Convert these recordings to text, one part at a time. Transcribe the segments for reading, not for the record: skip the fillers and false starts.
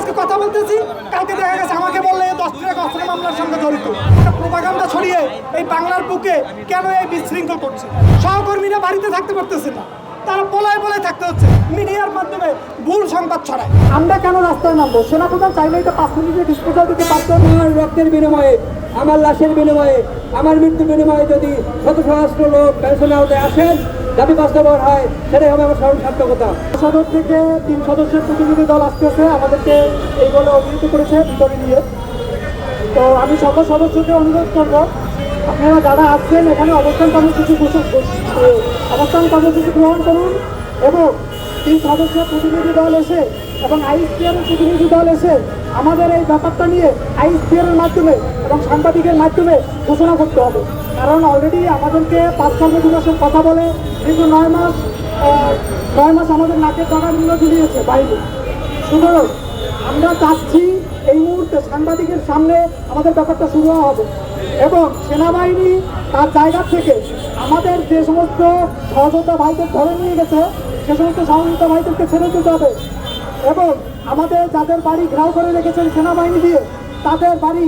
আজকে কথা বলতেছি, কালকে দেখা গেছে আমাকে বললে 10 ট্রাক অস্ত্র মামলার সঙ্গে জড়িত। একটা প্রোপাগান্ডা ছড়িয়ে এই বাংলার বুকে কেন এই বিশৃঙ্খল করছে? সহকর্মীরা বাড়িতে থাকতে পারতেছে না, তারা বলায় থাকতে হচ্ছে, মিডিয়ার মাধ্যমে ভুল সংবাদ ছড়ায়। আমরা কেন রাস্তায় নামবো? সেনাপ্রধান চাইলে এটা 5 মিনিটে ডিসপোজাল দিতে পারতেন। আমার রক্তের বিনিময়ে, আমার লাশের বিনিময়ে, আমার মৃত্যুর বিনিময়ে যদি শত সহস্র লোক পেনশনের আওতায় আসেন, দাবি বাস্তবায়ন হয়, সেটাই হবে আমার স্মরণ সার্থকতা। সদর থেকে 3 সদস্যের প্রতিনিধি দল আসতেছে, আমাদেরকে এই বলে অভিহিত করেছে ভিতরে নিয়ে। তো আমি সকল সদস্যকে অনুরোধ করবো, আপনারা যারা আসছেন এখানে অবস্থান কর্মসূচি গ্রহণ করুন এবং 3 সদস্যের প্রতিনিধি দল এসে এবং আইএসপিআর এর প্রতিনিধি দল এসে আমাদের এই ব্যাপারটা নিয়ে আইএসপিআর এর মাধ্যমে এবং সাংবাদিকের মাধ্যমে ঘোষণা করতে হবে। কারণ অলরেডি আমাদেরকে 5 কর্মদিবসের কথা বলে কিন্তু 9 মাস আমাদের নাকের ডগাগুলো ঝুলিয়েছে বাইরে। সুতরাং আমরা চাচ্ছি এই মুহূর্তে সাংবাদিকের সামনে আমাদের ব্যাপারটা শুরু হবে এবং সেনাবাহিনী তার জায়গা থেকে আমাদের যে সমস্ত সহযোগিতা ভাইদের ধরে নিয়ে গেছে সে সমস্ত সহযোগিতা ভাইদেরকে ছেড়ে দিতে হবে এবং আমাদের যাদের বাড়ি ঘেরাও করে রেখেছেন সেনাবাহিনী দিয়ে তাদের বাড়ি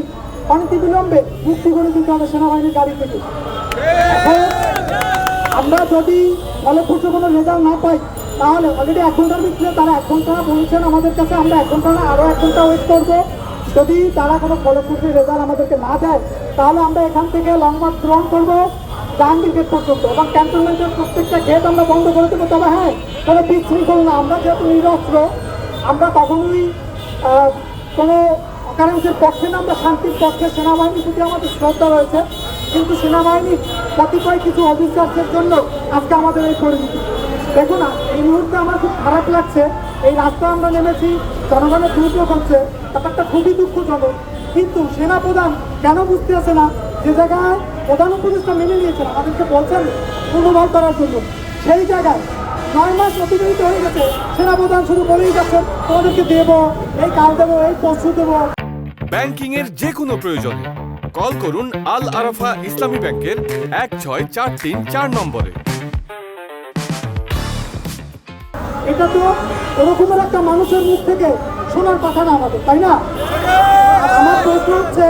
অনতিবিলম্বে মুক্তি করে দিতে হবে সেনাবাহিনীর গাড়ি থেকে। আমরা যদি ফলপ্রসূ কোনো রেজাল্ট না পাই তাহলে অলরেডি 1 ঘন্টার ভিতরে তারা 1 ঘন্টা বলছেন আমাদের কাছে, আমরা 1 ঘন্টা না আরও 1 ঘন্টা ওয়েট করবো। যদি তারা কোনো ফলপ্রসূ রেজাল্ট আমাদেরকে না দেয় তাহলে আমরা এখান থেকে লং মার্চ গ্রহণ করবো জাহাঙ্গীর গেট পর্যন্ত এবং ক্যান্টনমেন্টের প্রত্যেকটা গেট আমরা বন্ধ করে দেবো। তবে হ্যাঁ, কোনো বিশৃঙ্খল না, আমরা যেহেতু নিরস্ত্র, আমরা কখনোই কোনো অকারেন্সের পক্ষে না, আমরা শান্তির পক্ষে। সেনাবাহিনীর প্রতি আমাদের শ্রদ্ধা রয়েছে, কিন্তু সেনাবাহিনীর কতিপয় কিছু অফিসার্সের জন্য আজকে আমাদের এই পরিণতি। দেখুন না, এই মুহূর্তে আমার খুব খারাপ লাগছে, এই রাস্তায় আমরা নেমেছি, জনগণের দুর্ভোগ হচ্ছে, ব্যাপারটা খুবই দুঃখজনক। কিন্তু সেনাপ্রধান কেন বুঝতে আসে না? যে জায়গায় প্রধান উপদেষ্টা মেনে নিয়েছেন, আমাদেরকে বলছেন পুনর্বহাল করার জন্য, সেই জায়গায় 9 মাস অতিবাহিত হয়ে গেছে, সেনাপ্রধান শুধু বলেই যাচ্ছেন তোমাদেরকে দেবো, এই কাল দেবো, এই পরশু দেবো। ব্যাংকিং এর যে কোনো প্রয়োজনে কল করুন আল আরাফা ইসলামী ব্যাংকের 16434 নম্বরে। এটা তো ওরকমের একটা মানুষের মুখ থেকে শোনার কথা না আমাদের, তাই না? আমার প্রশ্ন হচ্ছে,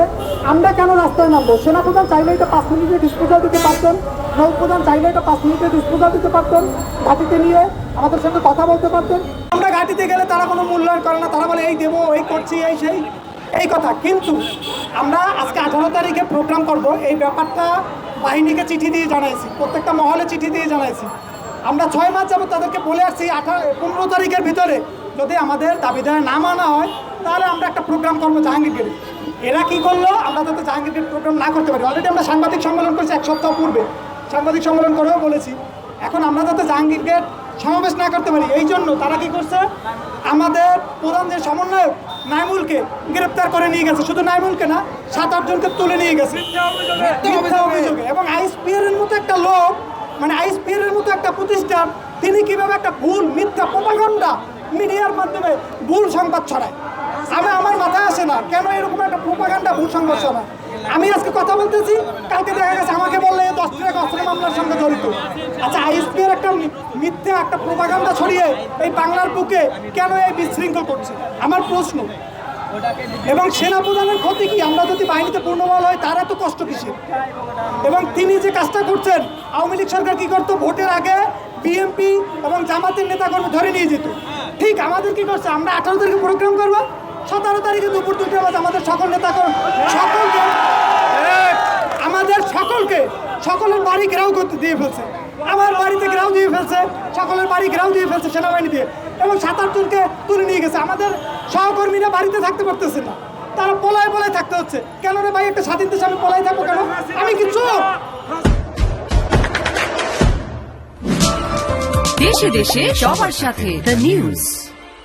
আমরা কেন রাস্তায় নামবো? সেনাপ্রধান চাইলে এটা 5 মিনিটে ডিসপোজাল দিতে পারতেন, নৌপ্রধান চাইলে এটা 5 মিনিটে ডিসপোজাল দিতে পারতেন, ঘাটিতে নিয়ে আমাদের সঙ্গে কথা বলতে পারতেন। আমরা ঘাটিতে গেলে তারা কোনো মূল্যায়ন করে না, তারা বলে এই দেবো, এই করছি, এই সেই, এই কথা। কিন্তু আমরা আজকে 18 তারিখে প্রোগ্রাম করব, এই ব্যাপারটা বাহিনীকে চিঠি দিয়ে জানাইছি, প্রত্যেকটা মহলে চিঠি দিয়ে জানাইছি। আমরা 6 মাস যাবো তাদেরকে বলে আসছি 15 তারিখের ভিতরে যদি আমাদের দাবি দায় না মানা হয় তাহলে আমরা একটা প্রোগ্রাম করবো জাহাঙ্গীর গেটে। এরা কি করলো? আমরা যাতে জাহাঙ্গীর গেট প্রোগ্রাম না করতে পারি। অলরেডি আমরা সাংবাদিক সম্মেলন করেছি 1 সপ্তাহ পূর্বে, সাংবাদিক সম্মেলন করেও বলেছি। এখন আমরা যাতে জাহাঙ্গীর গেট সমাবেশ না করতে পারি, এই জন্য তারা কি করছে, আমাদের প্রধান যে সমন্বয়ক নাইমুলকে গ্রেপ্তার করে নিয়ে গেছে। শুধু নাইমুলকে না, 7-8 জনকে তুলে নিয়ে গেছে মিথ্যা অভিযোগে। এবং আইএসপিআর এর মতো একটা লোক, মানে আইএসপিআর এর মতো একটা প্রতিষ্ঠান, তিনি কিভাবে একটা ভুল মিথ্যা প্রোপাগান্ডা মিডিয়ার মাধ্যমে ভুল সংবাদ ছড়ায়? আমার মাথায় আসে না কেন এরকম একটা প্রোপাগান্ডা ভুল সংবাদ ছড়ায়। আমি আজকে কথা বলতেছি, কালকে দেখা গেছে আমাকে বললে 10 ট্রাক অস্ত্র মামলার সঙ্গে জড়িত। আচ্ছা, আইএসপিআর একটা মিথ্যা একটা প্রোপাগান্ডা ছড়িয়ে এই বাংলার বুকে কেন এই বিশৃঙ্খল করছে? আমার প্রশ্ন। এবং সেনাপ্রধানের ক্ষতি কি? আমরা যদি বাহিনীতে পূর্ণবল হয় তার এত কষ্ট কিসের? এবং তিনি যে কাজটা করছেন, আওয়ামী লীগ সরকার কি করতো, ভোটের আগে বিএনপি এবং জামাতের নেতাকর্মী ধরে নিয়ে যেত। ঠিক আমাদের কি করছে, আমরা 18 তারিখে প্রোগ্রাম করবো, 17 তারিখে দুপুর 2টা বাজে আমাদের সকল নেতাকর্মী সকলের বাড়ি ঘেরাও করতে দিয়ে ফেলছে। আমার বাড়িতে ঘেরাও দিয়ে ফেলছে, সকলের বাড়ি ঘেরাও দিয়ে ফেলছে সেনাবাহিনী দিয়ে, এবং 7-8 জনকে তুলে নিয়ে গেছে। আমাদের সহকর্মীরা বাড়িতে থাকতে পারতেছে না, তারা পলায় থাকতে হচ্ছে। কেন রে ভাই, একটা স্বাধীন দেশে আমি পলাই থাকবো কেন? আমি কি চোর? দেশে দেশে সবার সাথে দ্য নিউজ।